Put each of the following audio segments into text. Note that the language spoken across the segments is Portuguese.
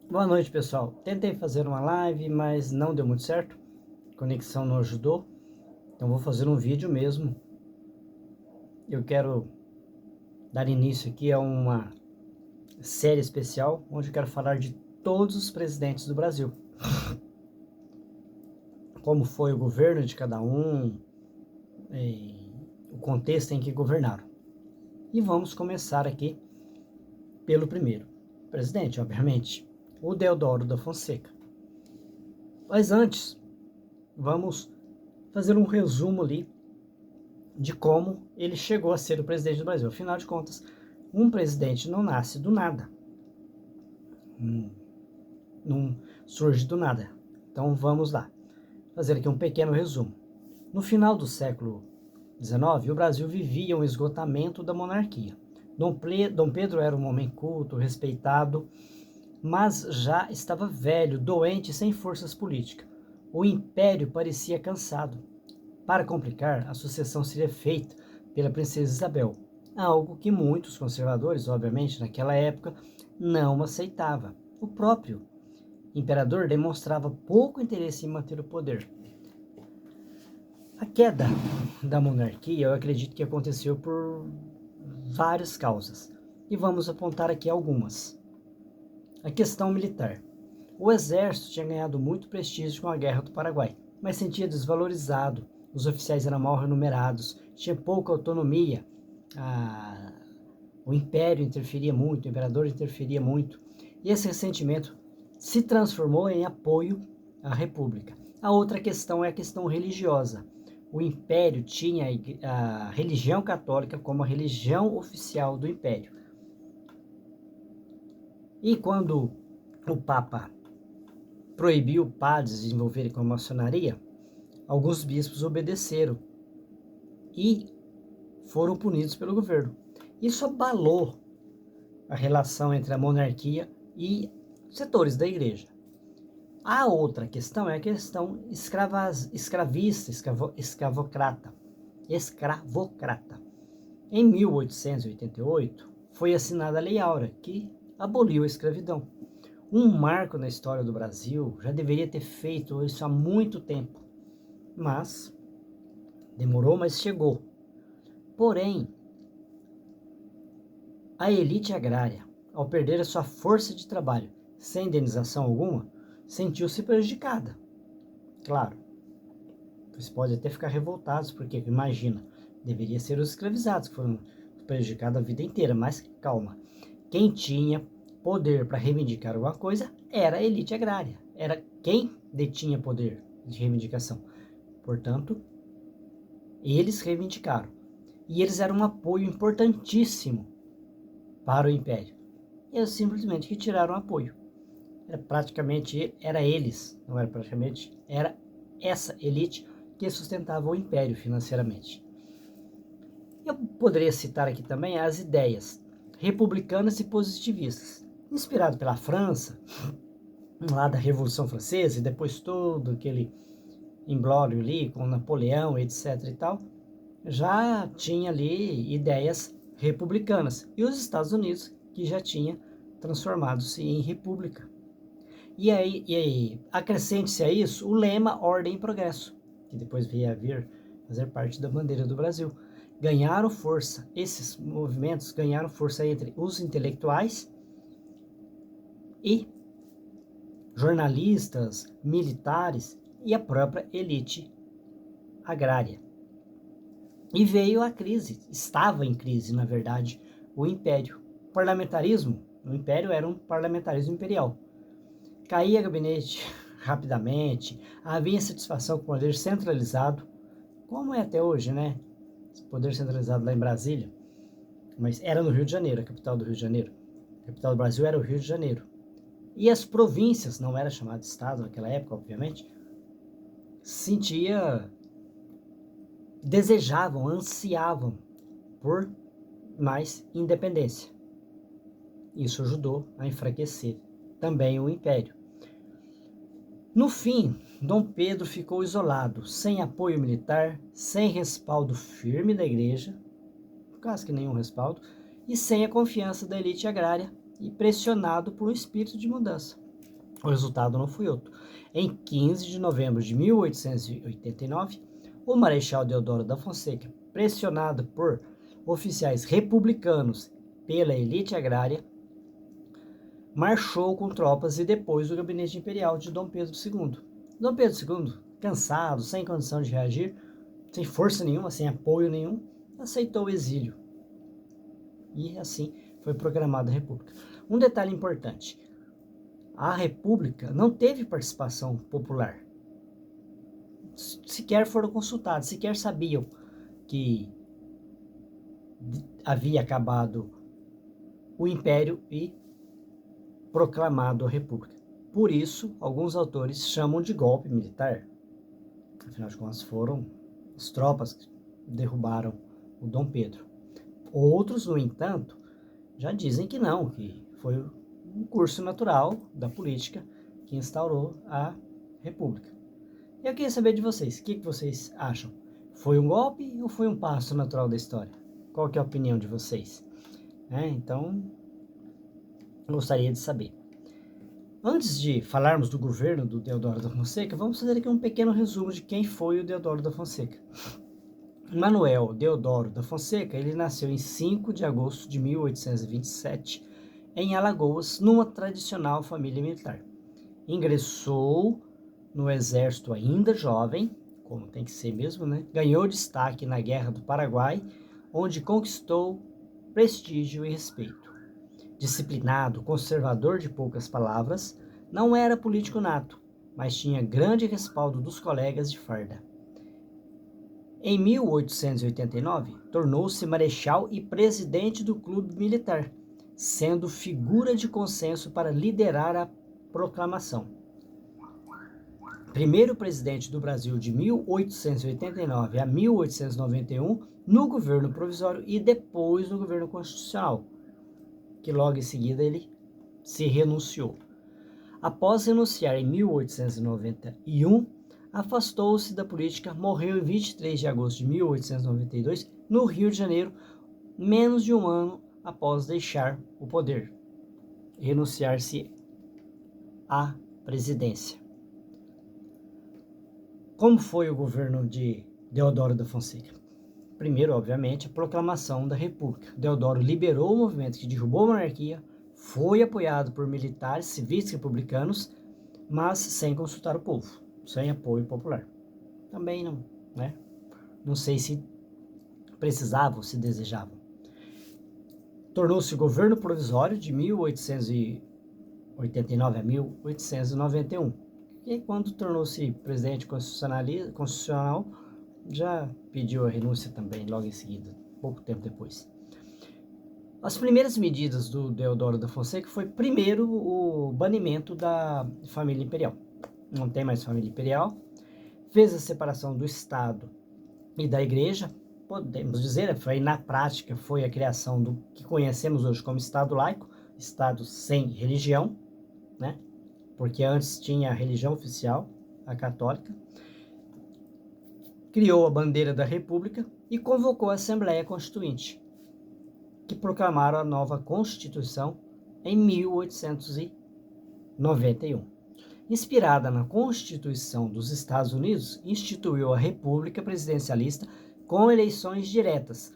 Boa noite, pessoal. Tentei fazer uma live, mas não deu muito certo. A conexão não ajudou. Então vou fazer um vídeo mesmo. Eu quero dar início aqui a uma série especial, onde eu quero falar de todos os presidentes do Brasil. Como foi o governo de cada um, o contexto em que governaram. E vamos começar aqui pelo primeiro presidente, obviamente, o Deodoro da Fonseca. Mas antes, vamos fazer um resumo ali de como ele chegou a ser o presidente do Brasil. Afinal de contas, um presidente não nasce do nada, não surge do nada. Então vamos lá, fazer aqui um pequeno resumo. No final do século XIX, o Brasil vivia um esgotamento da monarquia. Dom Pedro era um homem culto, respeitado, mas já estava velho, doente e sem forças políticas. O império parecia cansado. Para complicar, a sucessão seria feita pela princesa Isabel, algo que muitos conservadores, obviamente, naquela época, não aceitavam. O próprio imperador demonstrava pouco interesse em manter o poder. A queda da monarquia, eu acredito que aconteceu por várias causas, e vamos apontar aqui algumas. A questão militar. O exército tinha ganhado muito prestígio com a Guerra do Paraguai, mas sentia desvalorizado. Os oficiais eram mal remunerados, tinha pouca autonomia. O império interferia muito, o imperador interferia muito. E esse ressentimento se transformou em apoio à república. A outra questão é a questão religiosa. O império tinha a religião católica como a religião oficial do império. E quando o Papa proibiu padres de envolverem com a maçonaria, alguns bispos obedeceram e foram punidos pelo governo. Isso abalou a relação entre a monarquia e setores da igreja. A outra questão é a questão escravista, escravocrata. Em 1888, foi assinada a Lei Áurea, que aboliu a escravidão. Um marco na história do Brasil, já deveria ter feito isso há muito tempo, mas demorou, mas chegou. Porém, a elite agrária, ao perder a sua força de trabalho sem indenização alguma, sentiu-se prejudicada. Claro, vocês podem até ficar revoltados, porque imagina, deveria ser os escravizados que foram prejudicados a vida inteira, mas calma. Quem tinha poder para reivindicar alguma coisa era a elite agrária, era quem detinha poder de reivindicação. Portanto, eles reivindicaram. E eles eram um apoio importantíssimo para o império. Eles simplesmente retiraram o apoio. Era eles, não era praticamente, era essa elite que sustentava o império financeiramente. Eu poderia citar aqui também as ideias republicanas e positivistas, inspirado pela França, lá da Revolução Francesa, e depois todo aquele imbróglio ali com Napoleão, etc e tal, já tinha ali ideias republicanas. E os Estados Unidos, que já tinha transformado-se em república. E aí acrescente-se a isso o lema Ordem e Progresso, que depois veio a vir fazer parte da bandeira do Brasil. Ganharam força, esses movimentos ganharam força entre os intelectuais e jornalistas, militares e a própria elite agrária. E veio a crise, estava em crise, na verdade, o império. O parlamentarismo, o império era um parlamentarismo imperial. Caía gabinete rapidamente, havia insatisfação com o poder centralizado, como é até hoje, né? Poder centralizado lá em Brasília, mas era no Rio de Janeiro, a capital do Rio de Janeiro. A capital do Brasil era o Rio de Janeiro. E as províncias, não era chamado de estado naquela época, obviamente, desejavam, ansiavam por mais independência. Isso ajudou a enfraquecer também o império. No fim, Dom Pedro ficou isolado, sem apoio militar, sem respaldo firme da igreja, quase que nenhum respaldo, e sem a confiança da elite agrária, e pressionado por um espírito de mudança. O resultado não foi outro. Em 15 de novembro de 1889, o Marechal Deodoro da Fonseca, pressionado por oficiais republicanos pela elite agrária, marchou com tropas e depois do gabinete imperial de Dom Pedro II. Dom Pedro II, cansado, sem condição de reagir, sem força nenhuma, sem apoio nenhum, aceitou o exílio. E assim foi proclamada a República. Um detalhe importante: a República não teve participação popular. Sequer foram consultados, sequer sabiam que havia acabado o Império e proclamado a República. Por isso, alguns autores chamam de golpe militar. Afinal de contas, foram as tropas que derrubaram o Dom Pedro. Outros, no entanto, já dizem que não, que foi um curso natural da política que instaurou a República. Eu queria saber de vocês, o que vocês acham? Foi um golpe ou foi um passo natural da história? Qual que é a opinião de vocês? Então, gostaria de saber. Antes de falarmos do governo do Deodoro da Fonseca, vamos fazer aqui um pequeno resumo de quem foi o Deodoro da Fonseca. Manuel Deodoro da Fonseca, ele nasceu em 5 de agosto de 1827, em Alagoas, numa tradicional família militar. Ingressou no exército ainda jovem, como tem que ser mesmo, né? Ganhou destaque na Guerra do Paraguai, onde conquistou prestígio e respeito. Disciplinado, conservador de poucas palavras, não era político nato, mas tinha grande respaldo dos colegas de farda. Em 1889, tornou-se marechal e presidente do clube militar, sendo figura de consenso para liderar a proclamação. Primeiro presidente do Brasil de 1889 a 1891, no governo provisório e depois no governo constitucional, que logo em seguida ele se renunciou. Após renunciar em 1891, afastou-se da política, morreu em 23 de agosto de 1892, no Rio de Janeiro, menos de um ano após deixar o poder, renunciar-se à presidência. Como foi o governo de Deodoro da Fonseca? Primeiro, obviamente, a proclamação da República. Deodoro liberou o movimento que derrubou a monarquia, foi apoiado por militares, civis republicanos, mas sem consultar o povo, sem apoio popular. Também não sei se precisavam, se desejavam. Tornou-se governo provisório de 1889 a 1891. E quando tornou-se presidente constitucional, já pediu a renúncia também, logo em seguida, pouco tempo depois. As primeiras medidas do Deodoro da Fonseca foi, primeiro, o banimento da família imperial. Não tem mais família imperial. Fez a separação do Estado e da Igreja. Podemos dizer, na prática, foi a criação do que conhecemos hoje como Estado laico, Estado sem religião, né? Porque antes tinha a religião oficial, a católica. Criou a bandeira da República e convocou a Assembleia Constituinte, que proclamaram a nova Constituição em 1891. Inspirada na Constituição dos Estados Unidos, instituiu a República Presidencialista com eleições diretas.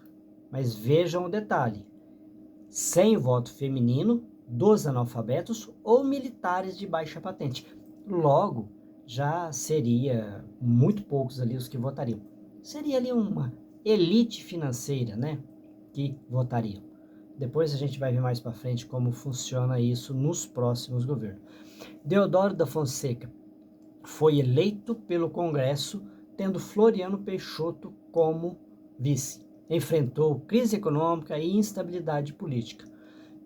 Mas vejam o detalhe: sem voto feminino, dos analfabetos ou militares de baixa patente. Logo, já seria muito poucos ali os que votariam. Seria ali uma elite financeira, que votariam. Depois a gente vai ver mais para frente como funciona isso nos próximos governos. Deodoro da Fonseca foi eleito pelo Congresso, tendo Floriano Peixoto como vice. Enfrentou crise econômica e instabilidade política.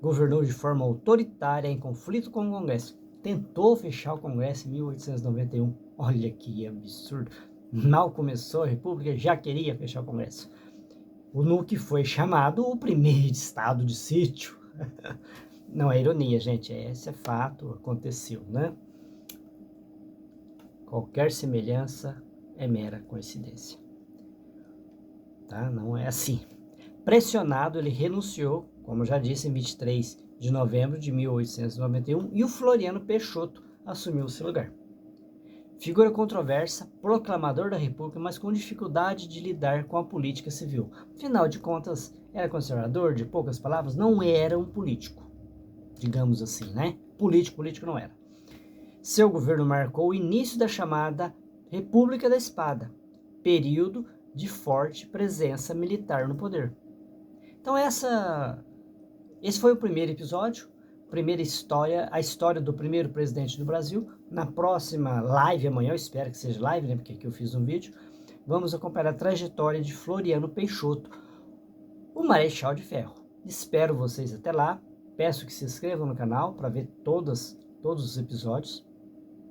Governou de forma autoritária em conflito com o Congresso. Tentou fechar o Congresso em 1891. Olha que absurdo. Mal começou a República, já queria fechar o Congresso. No que foi chamado o primeiro estado de sítio. Não é ironia, gente. Esse é fato, aconteceu, Qualquer semelhança é mera coincidência. Tá? Não é assim. Pressionado, ele renunciou, como já disse, em 23 de novembro de 1891, e o Floriano Peixoto assumiu seu lugar. Figura controversa, proclamador da República, mas com dificuldade de lidar com a política civil. Afinal de contas, era conservador, de poucas palavras, não era um político, digamos assim, né? Político não era. Seu governo marcou o início da chamada República da Espada, período de forte presença militar no poder. Então esse foi o primeiro episódio, primeira história, a história do primeiro presidente do Brasil. Na próxima live, amanhã, eu espero que seja live, né, porque aqui eu fiz um vídeo, vamos acompanhar a trajetória de Floriano Peixoto, o Marechal de Ferro. Espero vocês até lá, peço que se inscrevam no canal para ver todos os episódios,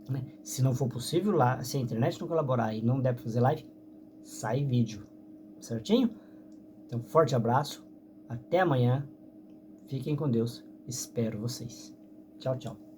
né? Se não for possível, lá, se a internet não colaborar e não der para fazer live, sai vídeo, certinho? Então, forte abraço, até amanhã, fiquem com Deus, espero vocês. Tchau, tchau.